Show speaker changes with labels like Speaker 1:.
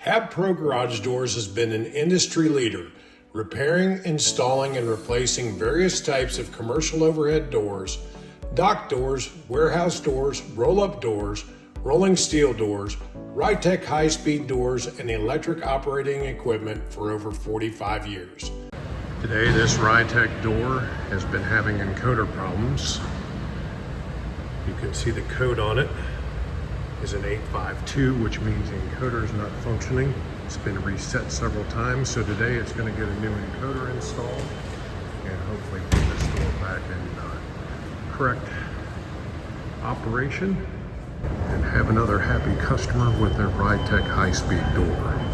Speaker 1: Habpro Garage Doors has been an industry leader, repairing, installing, and replacing various types of commercial overhead doors, dock doors, warehouse doors, roll-up doors, rolling steel doors, Rytec high-speed doors, and electric operating equipment for over 45 years. Today, this Rytec door has been having encoder problems. You can see the code on it is an 852, which means the encoder is not functioning. It's been reset several times, so today it's going to get a new encoder installed and hopefully put this door back in correct operation and have another happy customer with their Rytec high-speed door.